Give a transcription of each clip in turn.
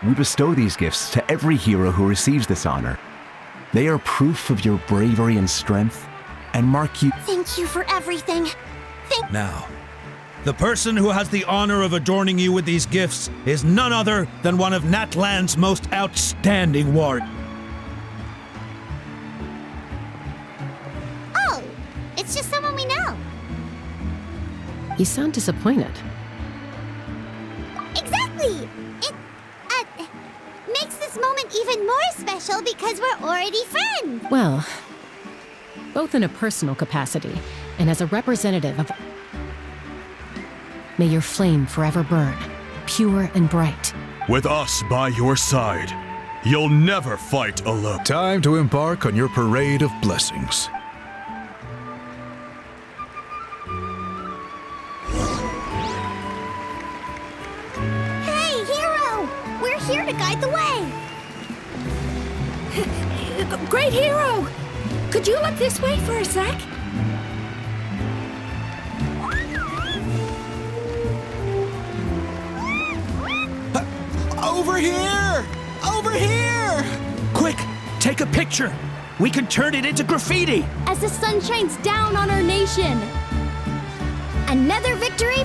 we bestow these gifts to every hero who receives this honor. They are proof of your bravery and strength, and mark you. Thank you for everything. Now, the person who has the honor of adorning you with these gifts is none other than one of Natlan's most outstanding warriors. Oh, it's just someone we know. You sound disappointed. Exactly! It makes this moment even more special because we're already friends. Well, both in a personal capacity and as a representative of... May your flame forever burn, pure and bright. With us by your side, you'll never fight alone. Time to embark on your parade of blessings. Hey, hero! We're here to guide the way. Great hero! Could you look this way for a sec? Over here! Over here! Quick, take a picture. We can turn it into graffiti. As the sun shines down on our nation. Another victory.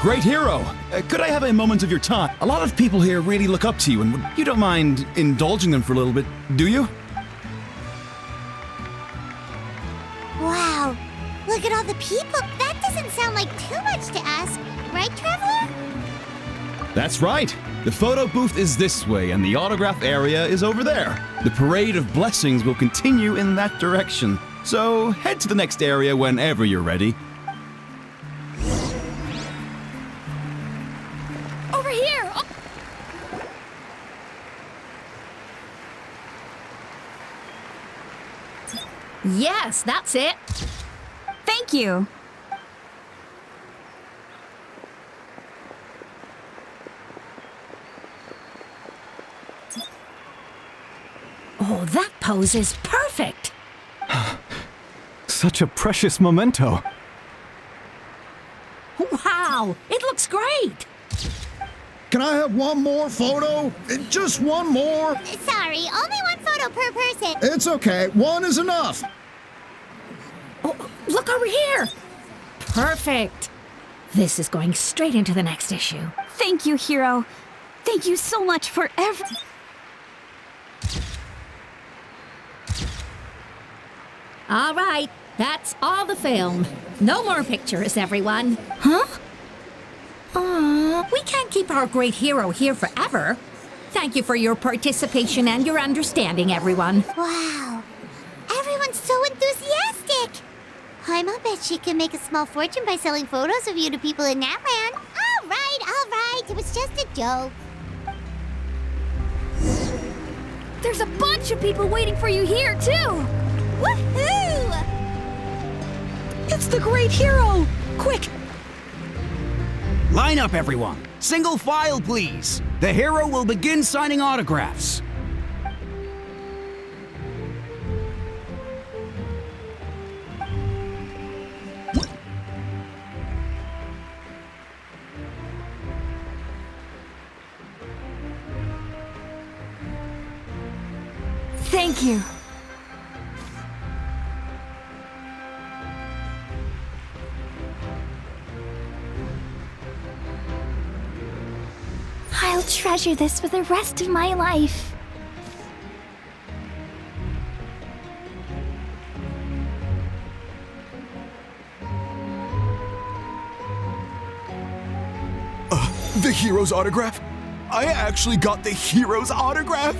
Great hero! Could I have a moment of your time? A lot of people here really look up to you, and you don't mind indulging them for a little bit, do you? Wow, look at all the people. That doesn't sound like too much to ask, right, Traveler? That's right! The photo booth is this way, and the autograph area is over there. The parade of blessings will continue in that direction, so head to the next area whenever you're ready. Over here! Oh. Yes, that's it. Thank you. Oh, that pose is perfect. Such a precious memento. Wow, it looks great. Can I have one more photo? Just one more? Sorry, only one photo per person. It's okay. One is enough. Oh, look over here. Perfect. This is going straight into the next issue. Thank you, hero. Thank you so much for All right, that's all the film. No more pictures, everyone. Huh? We can't keep our great hero here forever. Thank you for your participation and your understanding, everyone. Wow, everyone's so enthusiastic. I'll bet she can make a small fortune by selling photos of you to people in Natlan. All right, it was just a joke. There's a bunch of people waiting for you here, too. Woohoo! It's the great hero! Quick! Line up, everyone. Single file, please. The hero will begin signing autographs. Thank you. I'll treasure this for the rest of my life. The hero's autograph? I actually got the hero's autograph?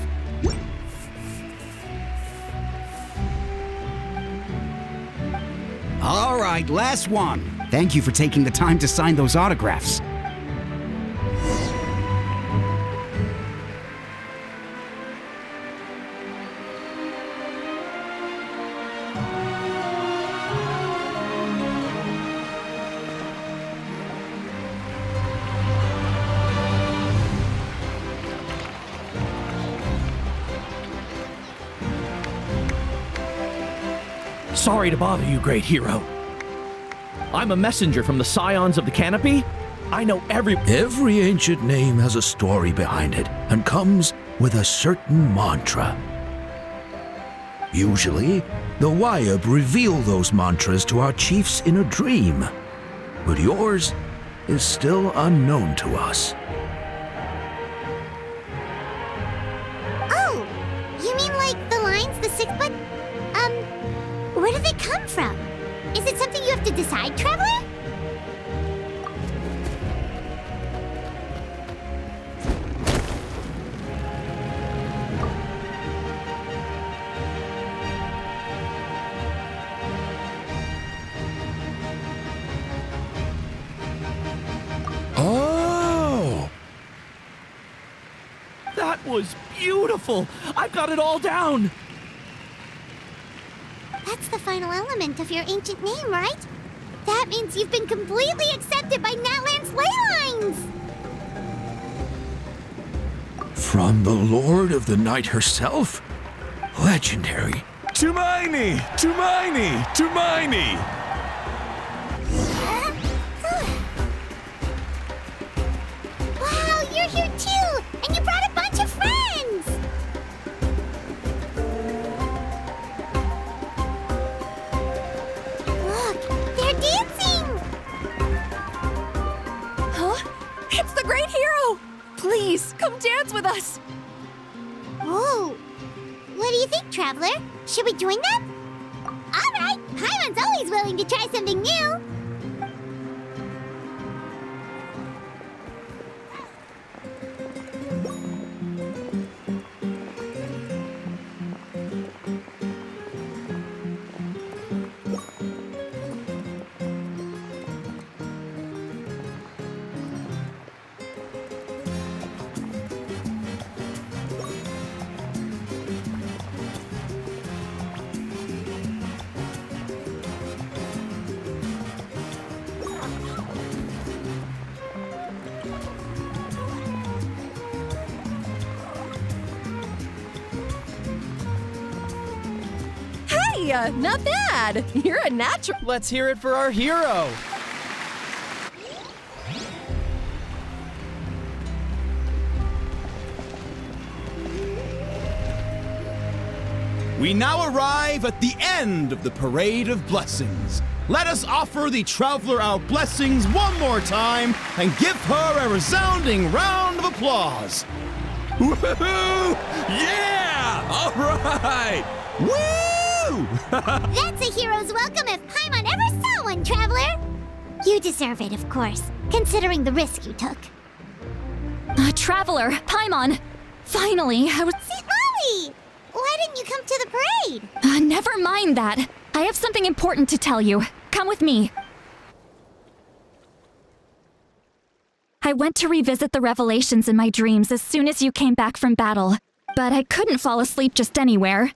All right, last one. Thank you for taking the time to sign those autographs. Sorry to bother you, great hero. I'm a messenger from the Scions of the Canopy. I know Every ancient name has a story behind it and comes with a certain mantra. Usually, the Wayab reveal those mantras to our chiefs in a dream, but yours is still unknown to us. Oh, you mean like the lines, the six, but, where do they come from? Is it something you have to decide, Traveler? Oh! that was beautiful. I've got it all down. That's the final element of your ancient name, right? That means you've been completely accepted by Natlan's ley lines! From the Lord of the Night herself? Legendary. Tumaini! Tumaini! Tumaini! Wow, you're here too! And you brought a bunch of friends! Look, they're dancing! Huh? It's the great hero! Please, come dance with us! Whoa! What do you think, Traveler? Should we join them? Alright, Paimon's always willing to try something new! Hey, not bad! You're a natural. Let's hear it for our hero. We now arrive at the end of the Parade of Blessings. Let us offer the Traveler our blessings one more time and give her a resounding round of applause. Woohoo! Yeah! All right! Woo! That's a hero's welcome if Paimon ever saw one, Traveler! You deserve it, of course, considering the risk you took. Traveler, Paimon! Finally, I was. St. Molly! Why didn't you come to the parade? Never mind that. I have something important to tell you. Come with me. I went to revisit the revelations in my dreams as soon as you came back from battle, but I couldn't fall asleep just anywhere.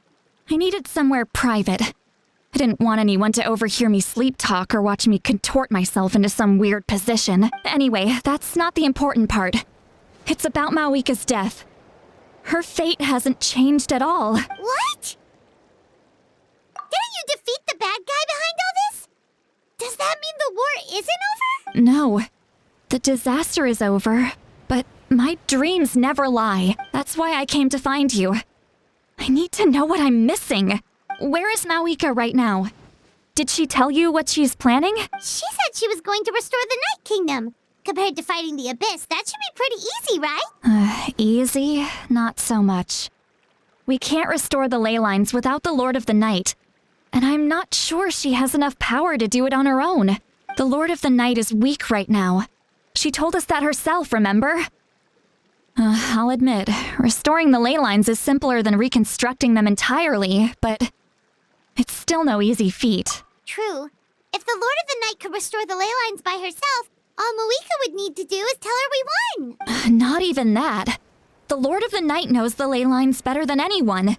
I needed somewhere private. I didn't want anyone to overhear me sleep talk or watch me contort myself into some weird position. Anyway, that's not the important part. It's about Mawika's death. Her fate hasn't changed at all. What? Didn't you defeat the bad guy behind all this? Does that mean the war isn't over? No. The disaster is over, but my dreams never lie. That's why I came to find you. I need to know what I'm missing. Where is Mawika right now? Did she tell you what she's planning? She said she was going to restore the Night Kingdom. Compared to fighting the Abyss, that should be pretty easy, right? Easy? Not so much. We can't restore the ley lines without the Lord of the Night. And I'm not sure she has enough power to do it on her own. The Lord of the Night is weak right now. She told us that herself, remember? I'll admit, restoring the ley lines is simpler than reconstructing them entirely, but it's still no easy feat. True. If the Lord of the Night could restore the ley lines by herself, all Mawika would need to do is tell her we won. Not even that. The Lord of the Night knows the ley lines better than anyone.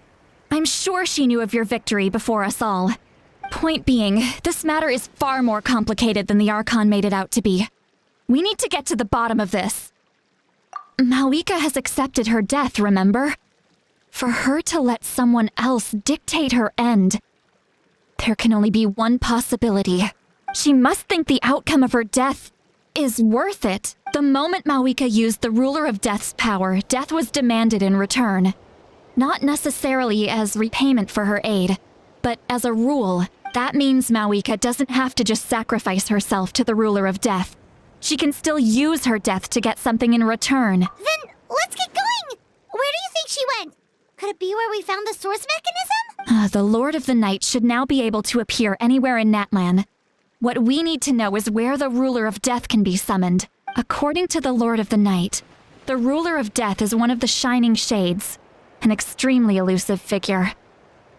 I'm sure she knew of your victory before us all. Point being, this matter is far more complicated than the Archon made it out to be. We need to get to the bottom of this. Mawika has accepted her death, remember? For her to let someone else dictate her end, there can only be one possibility. She must think the outcome of her death is worth it. The moment Mawika used the Ruler of Death's power, death was demanded in return. Not necessarily as repayment for her aid, but as a rule. That means Mawika doesn't have to just sacrifice herself to the Ruler of Death. She can still use her death to get something in return. Then let's get going! Where do you think she went? Could it be where we found the source mechanism? The Lord of the Night should now be able to appear anywhere in Natlan. What we need to know is where the Ruler of Death can be summoned. According to the Lord of the Night, the Ruler of Death is one of the Shining Shades, an extremely elusive figure.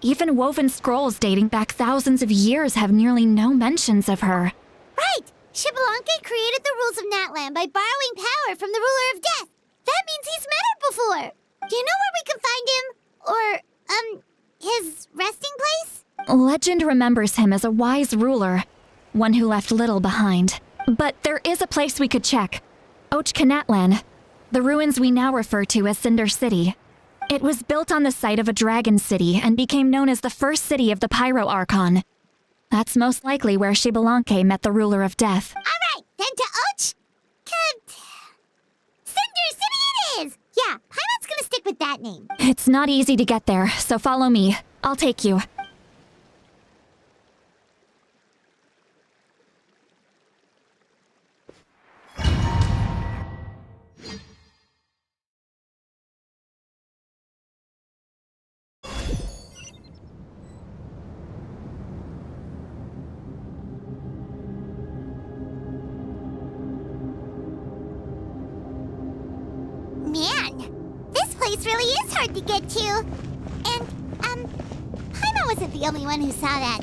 Even woven scrolls dating back thousands of years have nearly no mentions of her. Right! Xbalanque created the rules of Natlan by borrowing power from the Ruler of Death. That means he's met her before. Do you know where we can find him? Or, his resting place? Legend remembers him as a wise ruler, one who left little behind. But there is a place we could check. Natlan, the ruins we now refer to as Cinder City. It was built on the site of a dragon city and became known as the first city of the Pyro Archon. That's most likely where Xbalanque met the Ruler of Death. Alright, then to Cinder City it is! Yeah, Paimon's gonna stick with that name. It's not easy to get there, so follow me. I'll take you. Really is hard to get to. And, Paimon wasn't the only one who saw that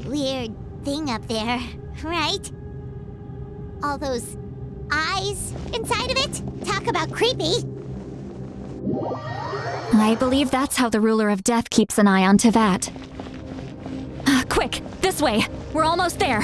weird thing up there, right? All those eyes inside of it? Talk about creepy. I believe that's how the Ruler of Death keeps an eye on Tevat. Quick, this way. We're almost there.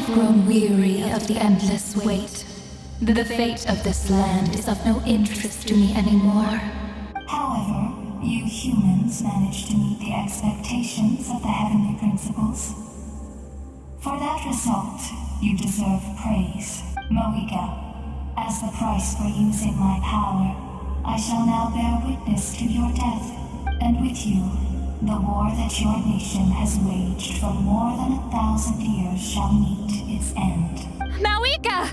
Grown weary of the endless wait. The fate of this land is of no interest to me anymore. However, you humans managed to meet the expectations of the heavenly principles. For that result, you deserve praise. Mawika, as the price for using my power, I shall now bear witness to your death, and with you, the war that your nation has waged for more than 1,000 years shall meet its end. Mawika!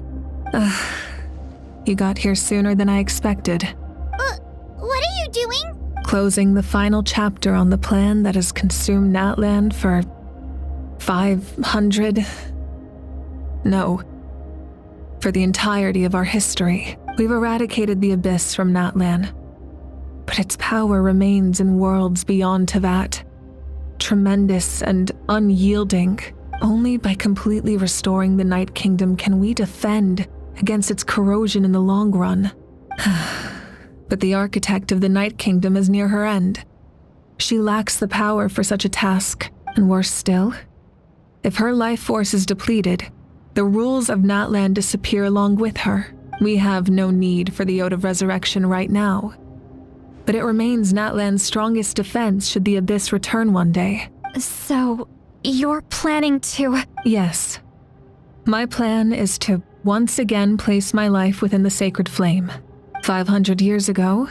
You got here sooner than I expected. What are you doing? Closing the final chapter on the plan that has consumed Natlan for 500... No. For the entirety of our history. We've eradicated the Abyss from Natlan. But its power remains in worlds beyond Tevat. Tremendous and unyielding. Only by completely restoring the Night Kingdom can we defend against its corrosion in the long run. But the architect of the Night Kingdom is near her end. She lacks the power for such a task, and worse still, if her life force is depleted, the rules of Natlan disappear along with her. We have no need for the Ode of Resurrection right now. But it remains Natlan's strongest defense should the Abyss return one day. So, you're planning to... Yes. My plan is to once again place my life within the sacred flame. 500 years ago,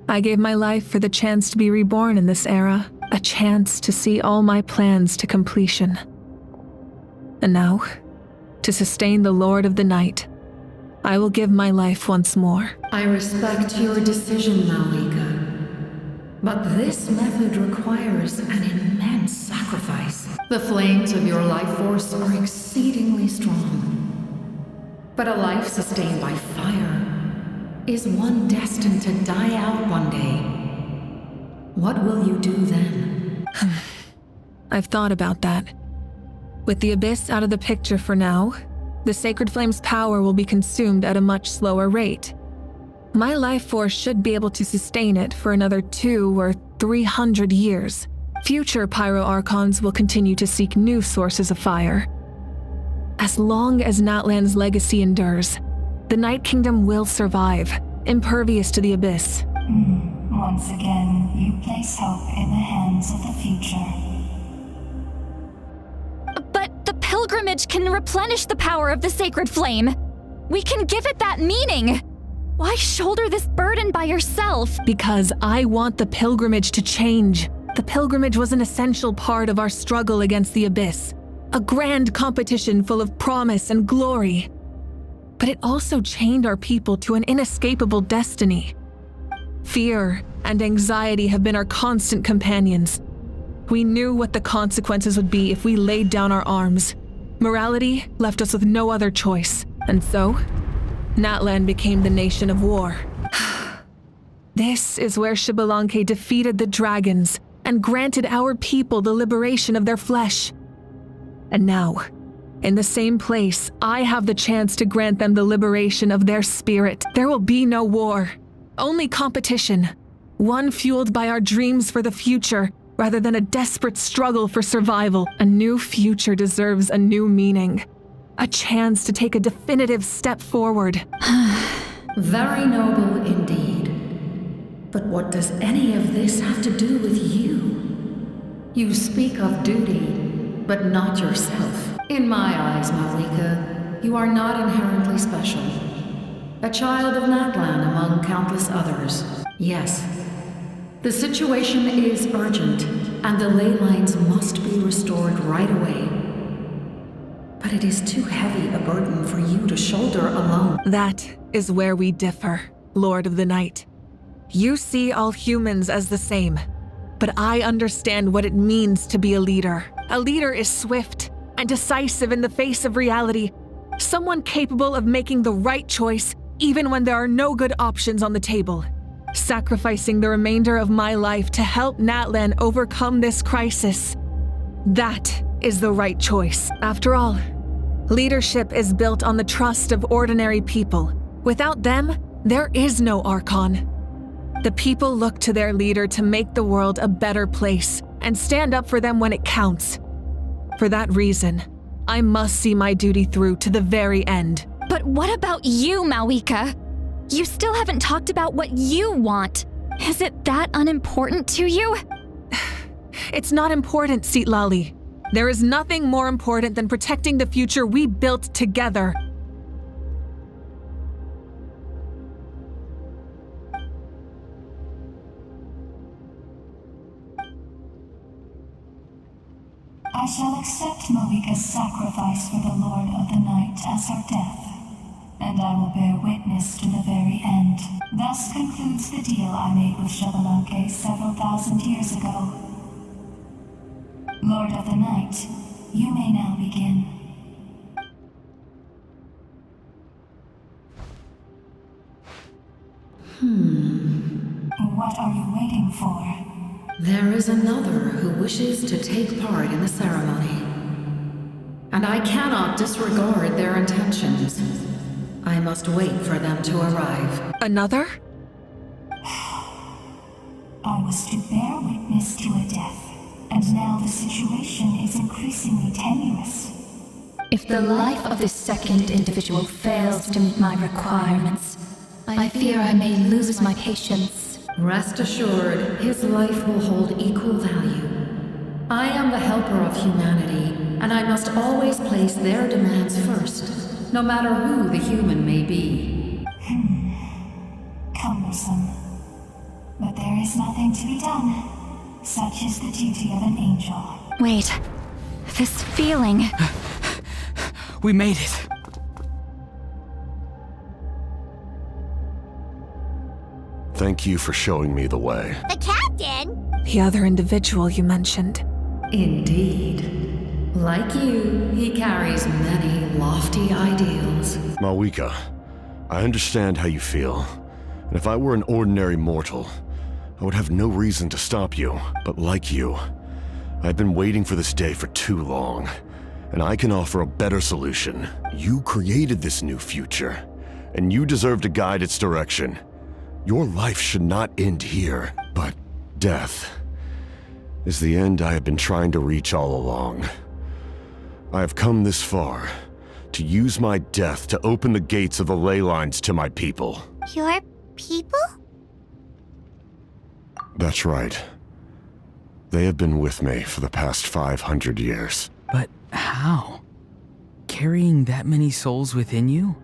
I gave my life for the chance to be reborn in this era, a chance to see all my plans to completion. And now, to sustain the Lord of the Night, I will give my life once more. I respect your decision, Mawika. But this method requires an immense sacrifice. The flames of your life force are exceedingly strong. But a life sustained by fire is one destined to die out one day. What will you do then? I've thought about that. With the Abyss out of the picture for now, the Sacred Flame's power will be consumed at a much slower rate. My life force should be able to sustain it for another 200 or 300 years. Future Pyro Archons will continue to seek new sources of fire. As long as Natlan's legacy endures, the Night Kingdom will survive, impervious to the Abyss. Once again, you place hope in the hands of the future. But the pilgrimage can replenish the power of the sacred flame. We can give it that meaning. Why shoulder this burden by yourself? Because I want the pilgrimage to change. The pilgrimage was an essential part of our struggle against the Abyss. A grand competition full of promise and glory. But it also chained our people to an inescapable destiny. Fear and anxiety have been our constant companions. We knew what the consequences would be if we laid down our arms. Morality left us with no other choice. And so, Natlan became the nation of war. This is where Xbalanque defeated the dragons and granted our people the liberation of their flesh. And now, in the same place, I have the chance to grant them the liberation of their spirit. There will be no war, only competition. One fueled by our dreams for the future, rather than a desperate struggle for survival. A new future deserves a new meaning. A chance to take a definitive step forward. Very noble indeed. But what does any of this have to do with you? You speak of duty, but not yourself. In my eyes, Malika, you are not inherently special. A child of Natlan among countless others. Yes, the situation is urgent, and the ley lines must be restored right away. But it is too heavy a burden for you to shoulder alone. That is where we differ, Lord of the Night. You see all humans as the same, but I understand what it means to be a leader. A leader is swift and decisive in the face of reality, someone capable of making the right choice even when there are no good options on the table. Sacrificing the remainder of my life to help Natlan overcome this crisis. That is the right choice. After all, leadership is built on the trust of ordinary people. Without them, there is no Archon. The people look to their leader to make the world a better place and stand up for them when it counts. For that reason, I must see my duty through to the very end. But what about you, Malika? You still haven't talked about what you want. Is it that unimportant to you? It's not important, Citlali. There is nothing more important than protecting the future we built together. I shall accept Malika's sacrifice for the Lord of the Night as her death, and I will bear witness to the very end. Thus concludes the deal I made with Xbalanque several thousand years ago. Lord of the Night, you may now begin. What are you waiting for? There is another who wishes to take part in the ceremony. And I cannot disregard their intentions. I must wait for them to arrive. Another? I was to bear witness to a death, and now the situation is increasingly tenuous. If the life of this second individual fails to meet my requirements, I fear I may lose my patience. Rest assured, his life will hold equal value. I am the helper of humanity, and I must always place their demands first, no matter who the human may be. Cumbersome. But there is nothing to be done. Such is the duty of an angel. Wait, this feeling... We made it. Thank you for showing me the way. The captain? The other individual you mentioned. Indeed. Like you, he carries many lofty ideals. Malika, I understand how you feel. And if I were an ordinary mortal, I would have no reason to stop you. But like you, I've been waiting for this day for too long. And I can offer a better solution. You created this new future, and you deserve to guide its direction. Your life should not end here, but death is the end I have been trying to reach all along. I have come this far to use my death to open the gates of the ley lines to my people. Your people? That's right. They have been with me for the past 500 years. But how? Carrying that many souls within you?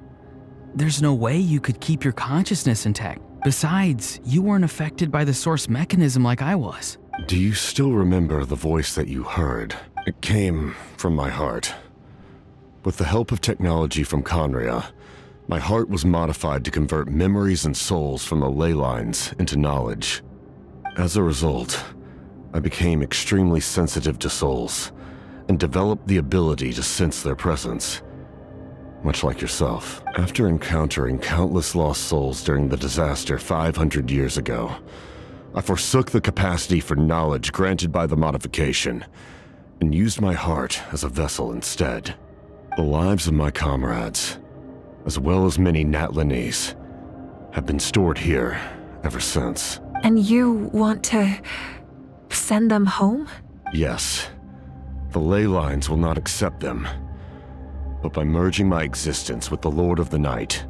There's no way you could keep your consciousness intact. Besides, you weren't affected by the source mechanism like I was. Do you still remember the voice that you heard? It came from my heart. With the help of technology from Conria, my heart was modified to convert memories and souls from the ley lines into knowledge. As a result, I became extremely sensitive to souls and developed the ability to sense their presence. Much like yourself. After encountering countless lost souls during the disaster 500 years ago, I forsook the capacity for knowledge granted by the modification and used my heart as a vessel instead. The lives of my comrades, as well as many Natlanese, have been stored here ever since. And you want to send them home? Yes. The ley lines will not accept them. But by merging my existence with the Lord of the Night,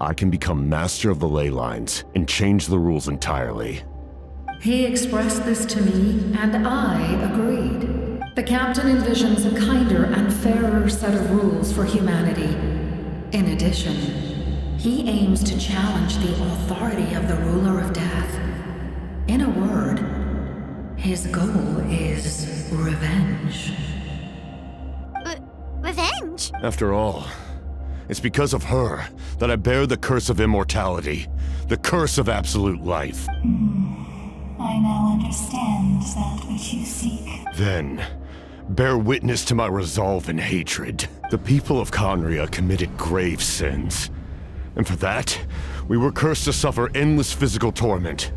I can become master of the ley lines and change the rules entirely. He expressed this to me, and I agreed. The captain envisions a kinder and fairer set of rules for humanity. In addition, he aims to challenge the authority of the ruler of death. In a word, his goal is revenge. Revenge? After all, it's because of her that I bear the curse of immortality, the curse of absolute life. I now understand that which you seek. Then, bear witness to my resolve and hatred. The people of Conria committed grave sins. And for that, we were cursed to suffer endless physical torment.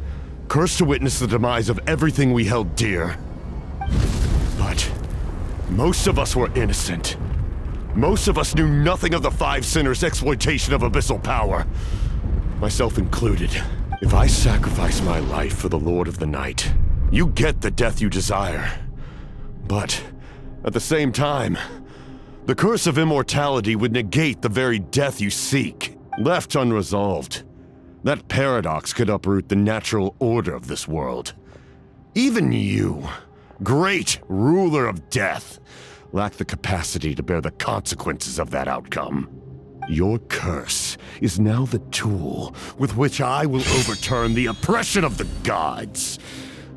Cursed to witness the demise of everything we held dear. But most of us were innocent. Most of us knew nothing of the Five Sinners' exploitation of abyssal power. Myself included. If I sacrifice my life for the Lord of the Night, you get the death you desire. But at the same time, the curse of immortality would negate the very death you seek. Left unresolved, that paradox could uproot the natural order of this world. Even you, great ruler of death, lack the capacity to bear the consequences of that outcome. Your curse is now the tool with which I will overturn the oppression of the gods.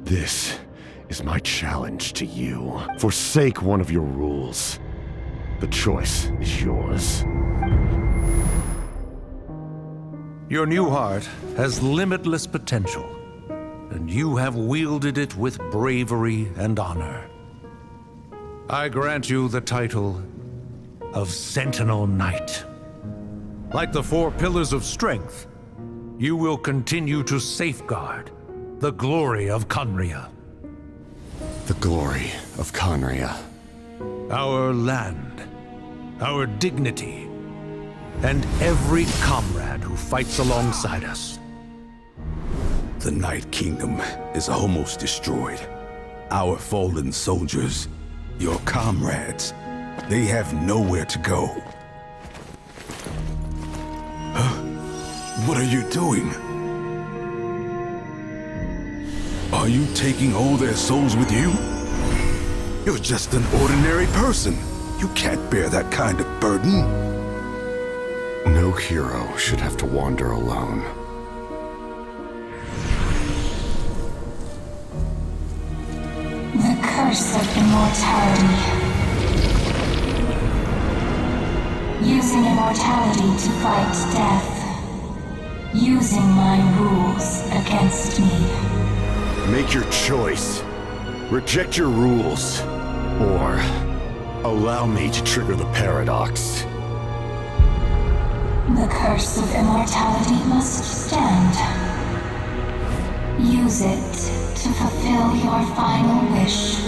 This is my challenge to you. Forsake one of your rules. The choice is yours. Your new heart has limitless potential, and you have wielded it with bravery and honor. I grant you the title of Sentinel Knight. Like the four pillars of strength, you will continue to safeguard the glory of Conria. The glory of Conria. Our land, our dignity, and every comrade who fights alongside us. The Night Kingdom is almost destroyed. Our fallen soldiers, your comrades, they have nowhere to go. What are you doing? Are you taking all their souls with you? You're just an ordinary person. You can't bear that kind of burden. No hero should have to wander alone. The curse of immortality. Using immortality to fight death. Using my rules against me. Make your choice. Reject your rules. Or allow me to trigger the paradox. The curse of immortality must stand. Use it to fulfill your final wish.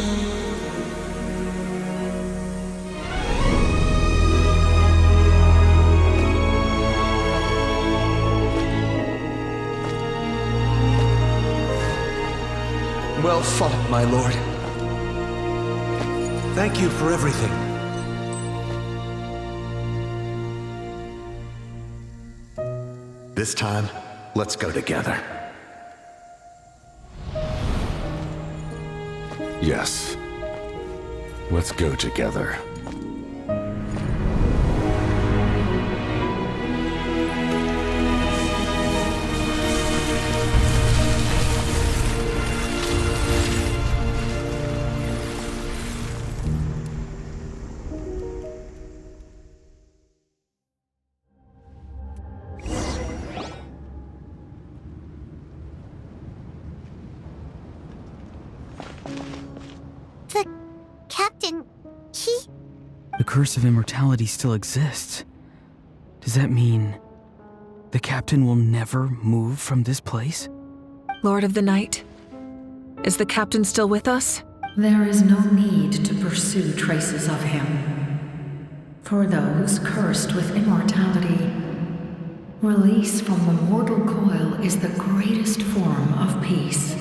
Well fought, my lord. Thank you for everything. This time, let's go together. Yes. Let's go together. The captain, The curse of immortality still exists. Does that mean the captain will never move from this place? Lord of the Night, is the captain still with us? There is no need to pursue traces of him. For those cursed with immortality, release from the mortal coil is the greatest form of peace.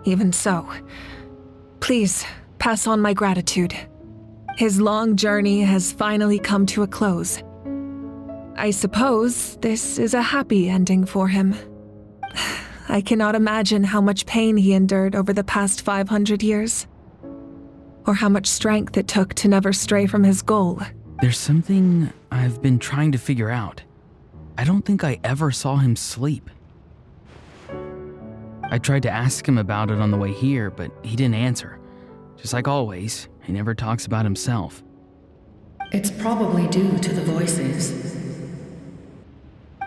Even so, please pass on my gratitude. His long journey has finally come to a close. I suppose this is a happy ending for him. I cannot imagine how much pain he endured over the past 500 years, or how much strength it took to never stray from his goal. There's something I've been trying to figure out. I don't think I ever saw him sleep. I tried to ask him about it on the way here, but he didn't answer. Just like always, he never talks about himself. It's probably due to the voices.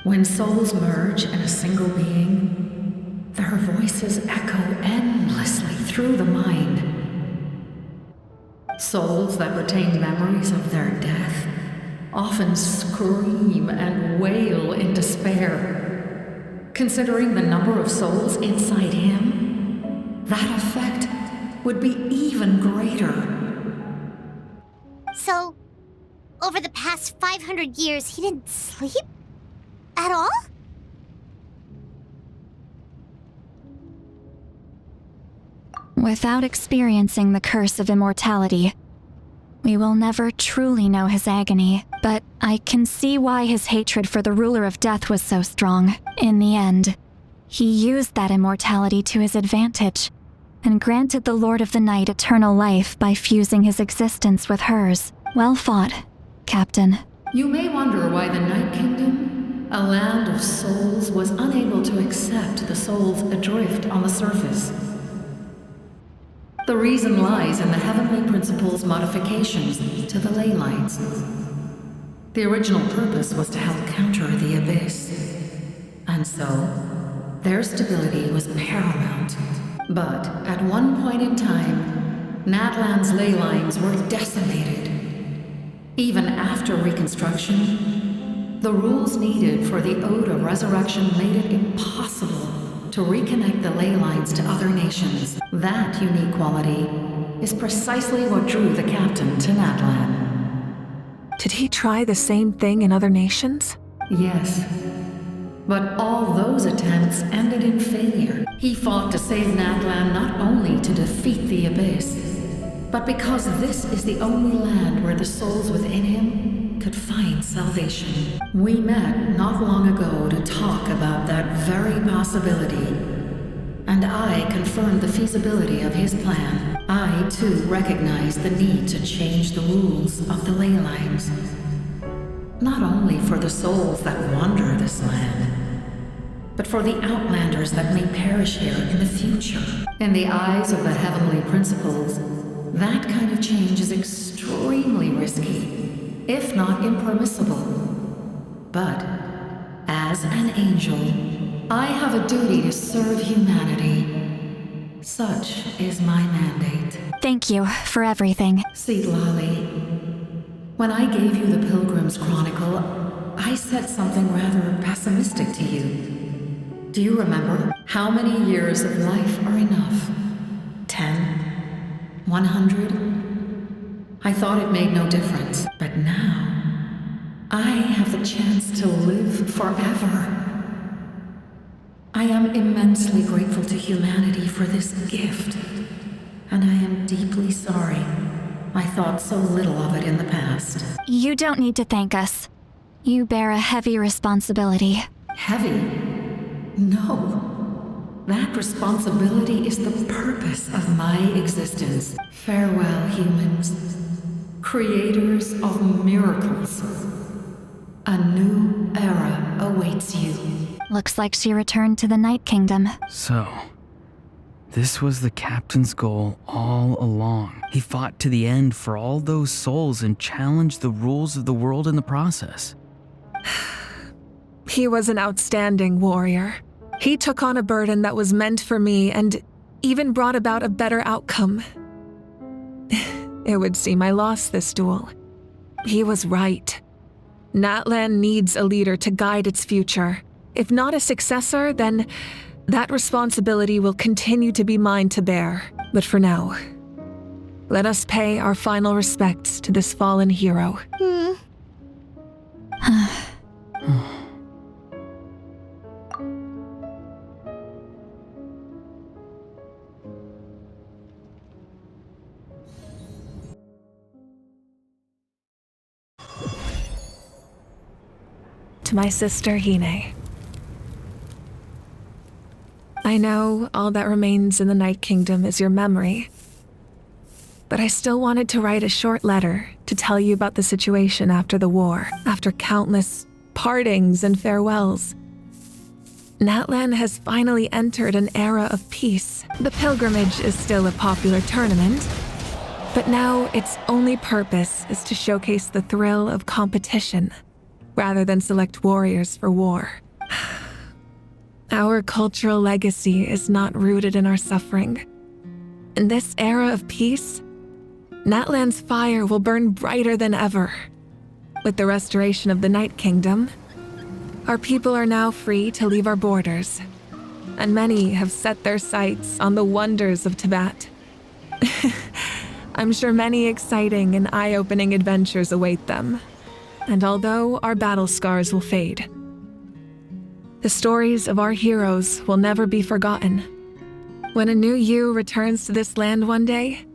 When souls merge in a single being, their voices echo endlessly through the mind. Souls that retain memories of their death often scream and wail in despair. Considering the number of souls inside him, that effect would be even greater. So, over the past 500 years, he didn't sleep? At all? Without experiencing the curse of immortality, we will never truly know his agony, but I can see why his hatred for the ruler of death was so strong. In the end, he used that immortality to his advantage, and granted the Lord of the Night eternal life by fusing his existence with hers. Well fought, Captain. You may wonder why the Night Kingdom, a land of souls, was unable to accept the souls adrift on the surface. The reason lies in the Heavenly Principle's modifications to the ley lines. The original purpose was to help counter the Abyss, and so their stability was paramount. But at one point in time, Natlan's ley lines were decimated. Even after reconstruction, the rules needed for the Ode of Resurrection made it impossible to reconnect the ley lines to other nations. That unique quality is precisely what drew the captain to Natlan. Did he try the same thing in other nations? Yes. But all those attempts ended in failure. He fought to save Natlan not only to defeat the Abyss, but because this is the only land where the souls within him could find salvation. We met not long ago to talk about that very possibility, and I confirmed the feasibility of his plan. I, too, recognized the need to change the rules of the ley lines. Not only for the souls that wander this land, but for the outlanders that may perish here in the future. In the eyes of the Heavenly Principles, that kind of change is extremely risky, if not impermissible. But, as an angel, I have a duty to serve humanity. Such is my mandate. Thank you for everything. See, Lolly, when I gave you the Pilgrim's Chronicle, I said something rather pessimistic to you. Do you remember? How many years of life are enough? 10? 100? I thought it made no difference, but now I have the chance to live forever. I am immensely grateful to humanity for this gift, and I am deeply sorry I thought so little of it in the past. You don't need to thank us. You bear a heavy responsibility. Heavy? No. That responsibility is the purpose of my existence. Farewell, humans. Creators of miracles. A new era awaits you. Looks like she returned to the Night Kingdom. So, this was the captain's goal all along. He fought to the end for all those souls and challenged the rules of the world in the process. He was an outstanding warrior. He took on a burden that was meant for me and even brought about a better outcome. It would seem I lost this duel. He was right. Natlan needs a leader to guide its future. If not a successor, then that responsibility will continue to be mine to bear. But for now, let us pay our final respects to this fallen hero. To my sister Hine. I know all that remains in the Night Kingdom is your memory, but I still wanted to write a short letter to tell you about the situation after the war, after countless partings and farewells. Natlan has finally entered an era of peace. The pilgrimage is still a popular tournament, but now its only purpose is to showcase the thrill of competition, rather than select warriors for war. Our cultural legacy is not rooted in our suffering. In this era of peace, Natlan's fire will burn brighter than ever. With the restoration of the Night Kingdom, our people are now free to leave our borders, and many have set their sights on the wonders of Tibet. I'm sure many exciting and eye-opening adventures await them. And although our battle scars will fade, the stories of our heroes will never be forgotten. When a new you returns to this land one day,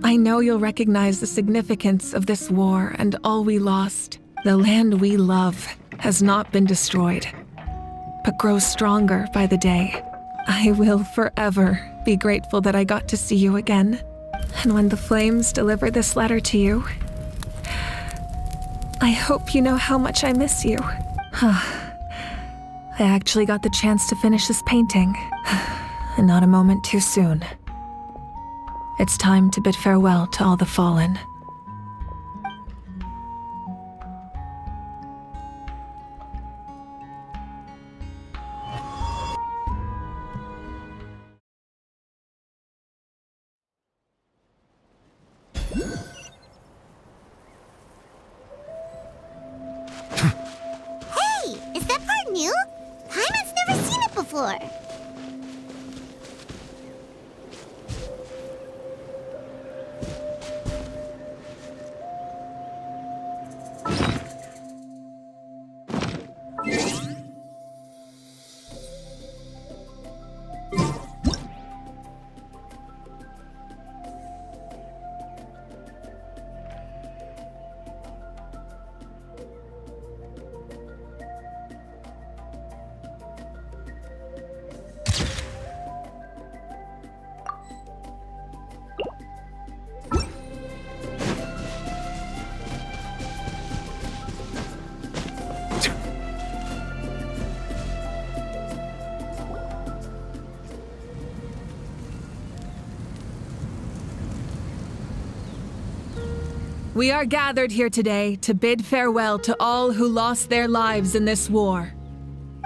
I know you'll recognize the significance of this war and all we lost. The land we love has not been destroyed, but grows stronger by the day. I will forever be grateful that I got to see you again. And when the flames deliver this letter to you, I hope you know how much I miss you. I actually got the chance to finish this painting, and not a moment too soon. It's time to bid farewell to all the fallen. Is that part new? Paimon's never seen it before. We are gathered here today to bid farewell to all who lost their lives in this war.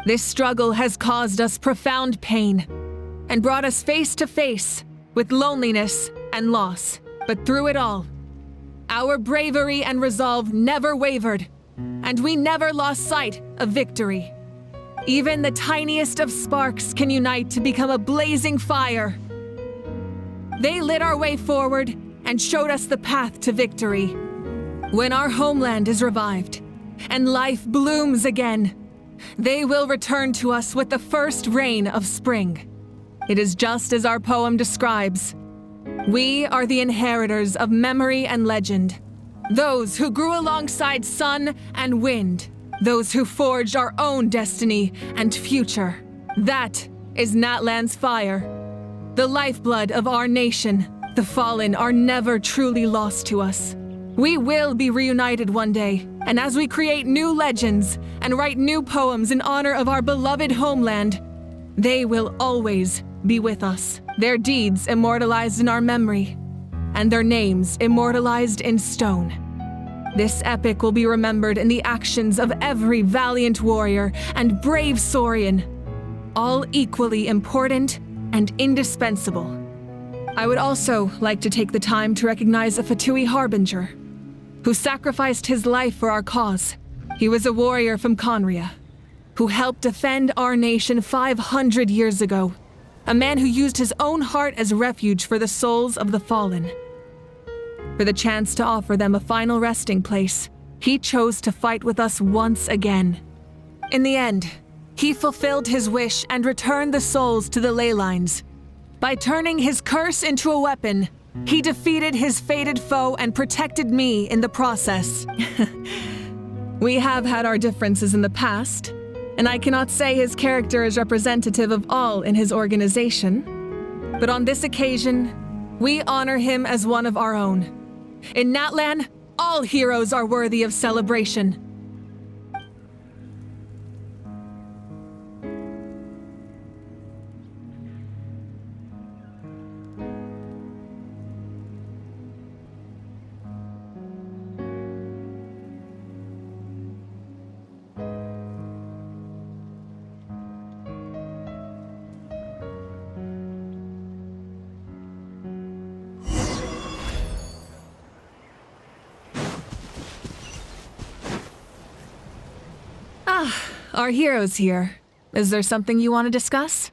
This struggle has caused us profound pain and brought us face to face with loneliness and loss. But through it all, our bravery and resolve never wavered, and we never lost sight of victory. Even the tiniest of sparks can unite to become a blazing fire. They lit our way forward and showed us the path to victory. When our homeland is revived and life blooms again, They will return to us with the first rain of spring. It is just as our poem describes. We are the inheritors of memory and legend. Those who grew alongside sun and wind. Those who forged our own destiny and future. That is Natlan's fire. The lifeblood of our nation. The fallen are never truly lost to us. We will be reunited one day, and as we create new legends and write new poems in honor of our beloved homeland, they will always be with us, their deeds immortalized in our memory, and their names immortalized in stone. This epic will be remembered in the actions of every valiant warrior and brave Saurian, all equally important and indispensable. I would also like to take the time to recognize a Fatui Harbinger, who sacrificed his life for our cause. He was a warrior from Conria, who helped defend our nation 500 years ago. A man who used his own heart as refuge for the souls of the fallen. For the chance to offer them a final resting place, he chose to fight with us once again. In the end, he fulfilled his wish and returned the souls to the ley lines. By turning his curse into a weapon, he defeated his fated foe and protected me in the process. We have had our differences in the past, and I cannot say his character is representative of all in his organization. But on this occasion, we honor him as one of our own. In Natlan, all heroes are worthy of celebration. Our hero's here. Is there something you want to discuss?